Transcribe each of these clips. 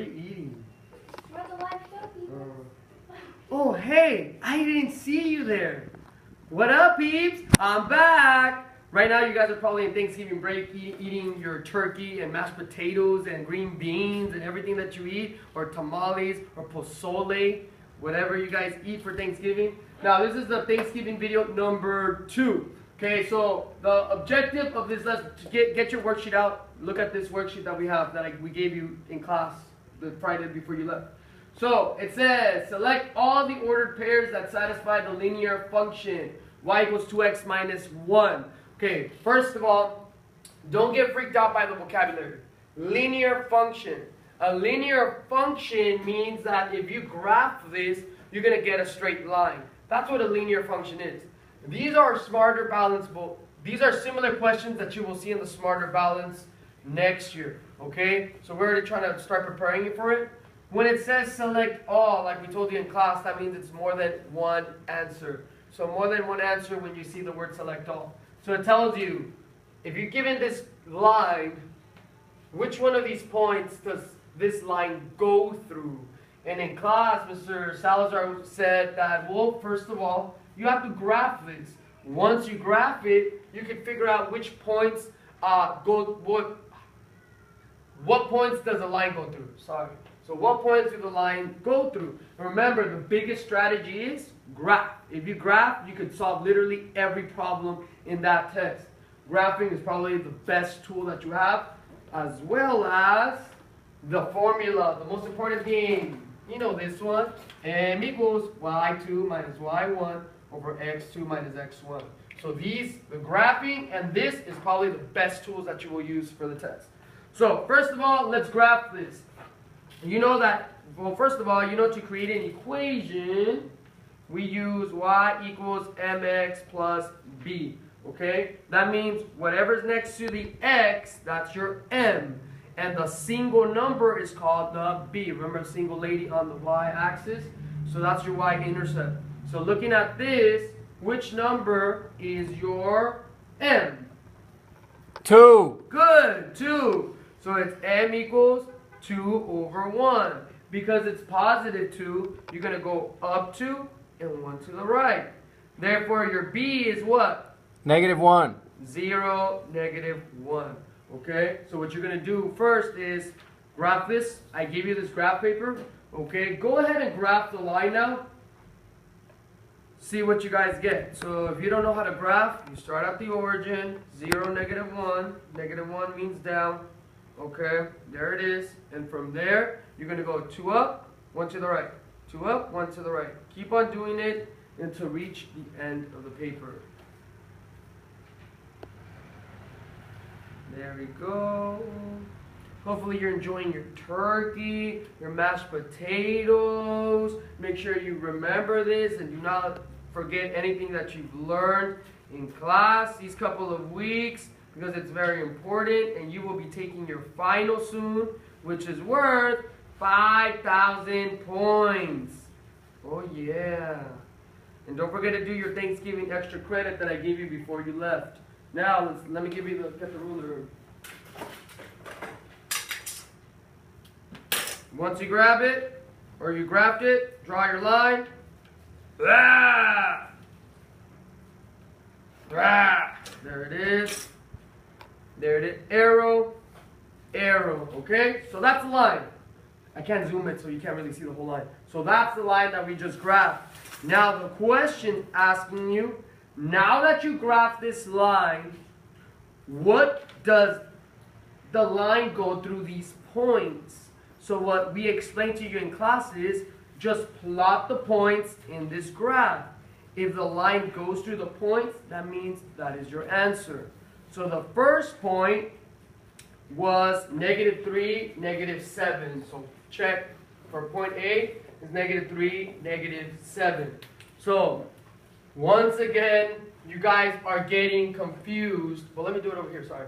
are you eating? We're the live show people. Oh, hey, I didn't see you there. What up, peeps? I'm back. Right now, you guys are probably in Thanksgiving break eating your turkey and mashed potatoes and green beans and everything that you eat, or tamales or pozole, whatever you guys eat for Thanksgiving. Now, this is the Thanksgiving video number 2. Okay, so the objective of this lesson, to get your worksheet out, look at this worksheet that we have that we gave you in class the Friday before you left. So it says, select all the ordered pairs that satisfy the linear function y equals 2x minus 1. Okay, first of all, don't get freaked out by the vocabulary. Linear function. A linear function means that if you graph this, you're going to get a straight line. That's what a linear function is. These are smarter balance. These are similar questions that you will see in the smarter balance next year. Okay, so we're already trying to start preparing you for it. When it says select all, like we told you in class, that means it's more than one answer. So more than one answer when you see the word select all. So it tells you, if you're given this line, which one of these points does this line go through? And in class, Mr. Salazar said that, well, first of all, you have to graph this. Once you graph it, you can figure out which points what points does the line go through? Sorry. So what points do the line go through? And remember, the biggest strategy is graph. If you graph, you can solve literally every problem in that test. Graphing is probably the best tool that you have, as well as the formula, the most important thing. You know this one. M equals y2 minus y1 over x2 minus x1. So the graphing and this is probably the best tools that you will use for the test. So first of all, let's graph this. You know that, well, first of all, you know to create an equation, we use y equals mx plus b. Okay? That means whatever's next to the x, that's your m. And the single number is called the b. Remember, single lady on the y-axis? So that's your y-intercept. So looking at this, which number is your m? 2. Good, 2. So it's m equals 2 over 1. Because it's positive 2, you're going to go up 2 and 1 to the right. Therefore, your b is what? -1. 0, -1. Okay? So what you're going to do first is graph this. I gave you this graph paper. Okay? Go ahead and graph the line now. See what you guys get. So if you don't know how to graph, you start at the origin. 0, -1. -1 means down. Okay, there it is. And from there, you're going to go 2 up, 1 to the right. 2 up, 1 to the right. Keep on doing it until reach the end of the paper. There we go. Hopefully you're enjoying your turkey, your mashed potatoes. Make sure you remember this and do not forget anything that you've learned in class these couple of weeks, because it's very important, and you will be taking your final soon, which is worth 5,000 points. Oh yeah. And don't forget to do your Thanksgiving extra credit that I gave you before you left. Now, let me get the ruler. Once you grab it, or you grabbed it, draw your line. Ah! Ah! There it is. There it is. Arrow, arrow. Okay? So that's the line. I can't zoom it so you can't really see the whole line. So that's the line that we just graphed. Now the question asking you, now that you graph this line, what does the line go through these points? So what we explained to you in class is just plot the points in this graph. If the line goes through the points, that means that is your answer. So the first point was -3, -7. So check for point A is -3, -7. So once again, you guys are getting confused. Well, let me do it over here, sorry.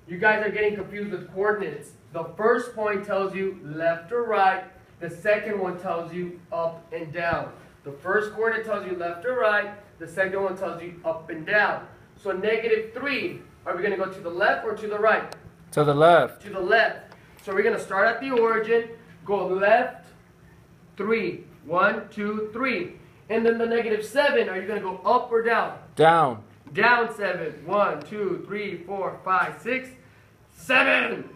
You guys are getting confused with coordinates. The first point tells you left or right. The second one tells you up and down. The first coordinate tells you left or right. The second one tells you up and down. So -3, are we going to go to the left or to the right? To the left. To the left. So we're going to start at the origin. go left 3. 1, 2, 3. And then the -7, are you going to go up or down? Down. Down 7. 1, 2, 3, 4, 5, 6, 7.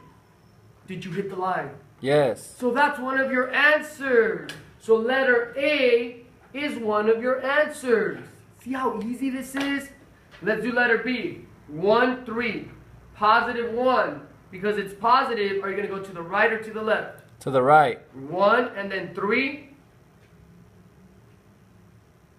Did you hit the line? Yes. So that's one of your answers. So letter A is one of your answers. See how easy this is? Let's do letter B. 1, 3. Positive 1. Because it's positive, are you going to go to the right or to the left? To the right. 1 and then 3.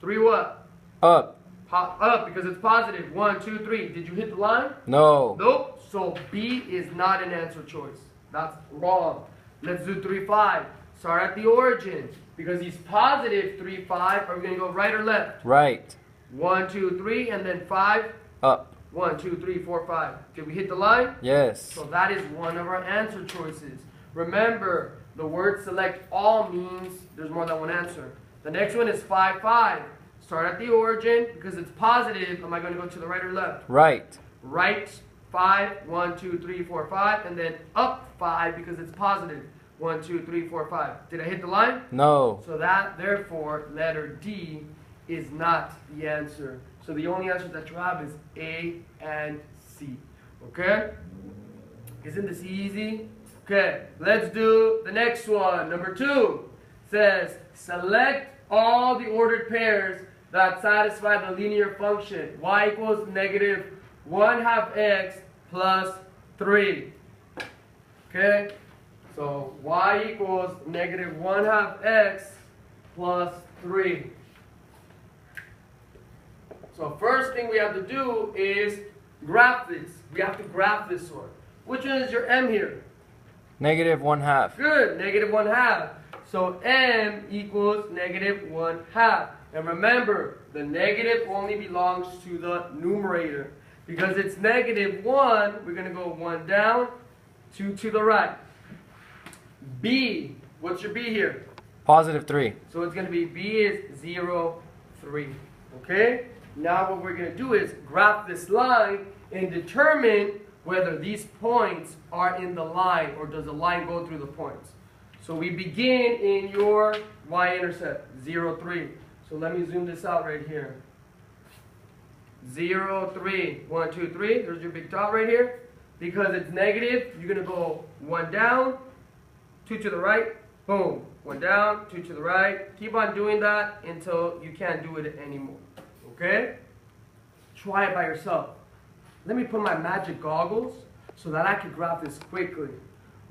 3 what? Up. Up because it's positive. 1, 2, 3. Did you hit the line? No. Nope. So B is not an answer choice. That's wrong. Let's do 3, 5. Start at the origin. Because he's positive 3, 5. Are we going to go right or left? Right. 1, 2, 3, and then 5. Up. 1, 2, 3, 4, 5. Did we hit the line? Yes. So that is one of our answer choices. Remember, the word select all means there's more than one answer. The next one is 5, 5. Start at the origin. Because it's positive, am I going to go to the right or left? Right. Right 5, 1, 2, 3, 4, 5, and then up 5 because it's positive. 1, 2, 3, 4, 5. Did I hit the line? No. So that, therefore, letter D is not the answer. So the only answers that you have is A and C. Okay? Isn't this easy? Okay, let's do the next one. Number 2 says, select all the ordered pairs that satisfy the linear function. Y equals -1/2 x plus 3. Okay? So y equals -1/2 x plus 3. So first thing we have to do is graph this. We have to graph this one. Which one is your m here? -1/2. Good, -1/2. So m equals -1/2. And remember, the negative only belongs to the numerator. Because it's -1, we're going to go 1 down, 2 to the right. B, what's your B here? +3. So it's going to be B is 0, 3. Okay? Now what we're going to do is graph this line and determine whether these points are in the line or does the line go through the points. So we begin in your y-intercept, 0, 3. So let me zoom this out right here. 0, 3. 1, 2, 3. There's your big dot right here. Because it's negative, you're going to go 1 down, 2 to the right, boom. 1 down, 2 to the right. Keep on doing that until you can't do it anymore. Okay? Try it by yourself. Let me put my magic goggles so that I can graph this quickly.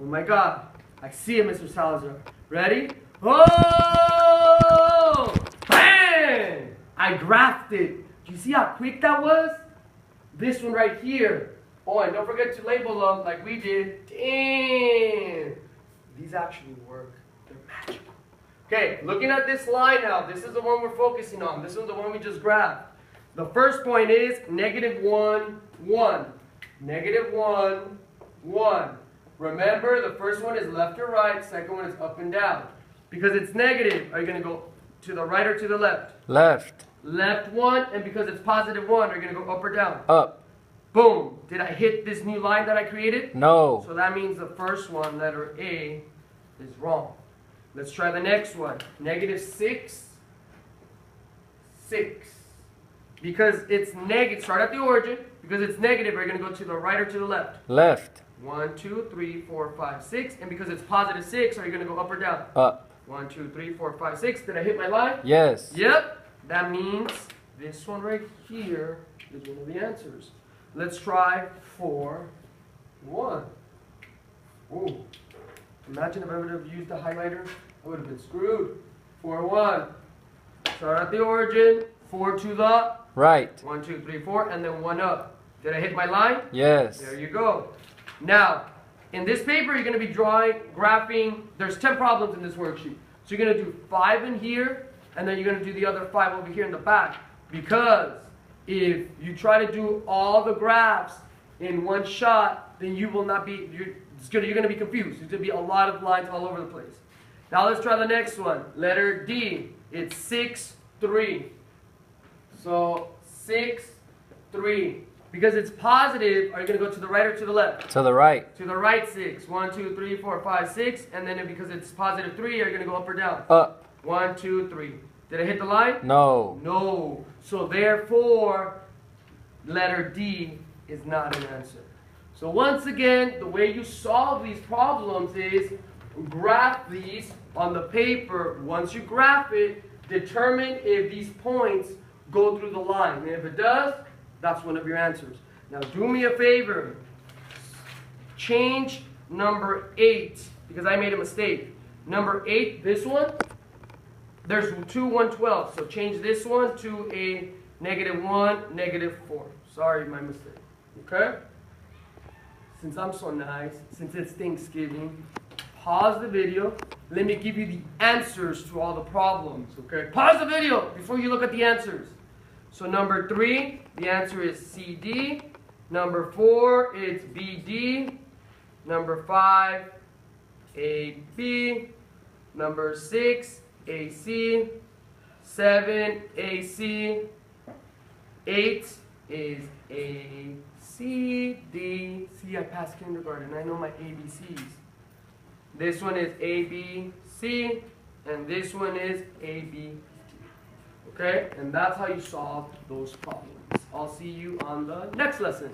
Oh my God. I see it, Mr. Salazar. Ready? Oh! Bang! I graphed it. Do you see how quick that was? This one right here. Oh, and don't forget to label them like we did. Damn! These actually work. They're magical. Okay, looking at this line now. This is the one we're focusing on. This one's the one we just graphed. The first point is -1, 1. -1, 1. Remember, the first one is left or right. Second one is up and down. Because it's negative, are you going to go to the right or to the left? Left. Left 1, and because it's +1, are you going to go up or down? Up. Boom. Did I hit this new line that I created? No. So that means the first one, letter A, is wrong. Let's try the next one. -6, 6. Because it's negative, start at the origin. Because it's negative, are you going to go to the right or to the left? Left. 1, 2, 3, 4, 5, 6. And because it's +6, are you going to go up or down? Up. 1, 2, 3, 4, 5, 6. Did I hit my line? Yes. Yep. That means this one right here is one of the answers. Let's try 4, 1. Ooh. Imagine if I would have used a highlighter. I would have been screwed. 4, 1. Start at the origin. 4 to the Right. 1, 2, 3, 4, and then 1 up. Did I hit my line? Yes. There you go. Now, in this paper, you're going to be graphing. There's 10 problems in this worksheet. So you're going to do 5 in here, and then you're going to do the other 5 over here in the back. Because if you try to do all the graphs in one shot, then you will not be, you're going to be confused. There's going to be a lot of lines all over the place. Now let's try the next one. Letter D. It's 6, 3. So 6, 3. Because it's positive, are you going to go to the right or to the left? To the right. To the right 6. 1, 2, 3, 4, 5, 6. And then because it's positive 3, are you going to go up or down? Up. 1, 2, 3. Did I hit the line? No. No. So therefore, letter D is not an answer. So once again, the way you solve these problems is graph these on the paper. Once you graph it, determine if these points go through the line. And if it does, that's one of your answers. Now do me a favor. Change number 8, because I made a mistake. Number 8, this one, there's two 112. So change this one to a -1, -4. Sorry, my mistake. Okay? Since I'm so nice, since it's Thanksgiving, pause the video. Let me give you the answers to all the problems, okay? Pause the video before you look at the answers. So number 3, the answer is CD. Number 4, it's BD. Number 5, AB. Number 6, AC. 7, AC. 8 is ACD. See, I passed kindergarten. I know my ABCs. This one is ABC, and this one is AB. Okay? And that's how you solve those problems. I'll see you on the next lesson.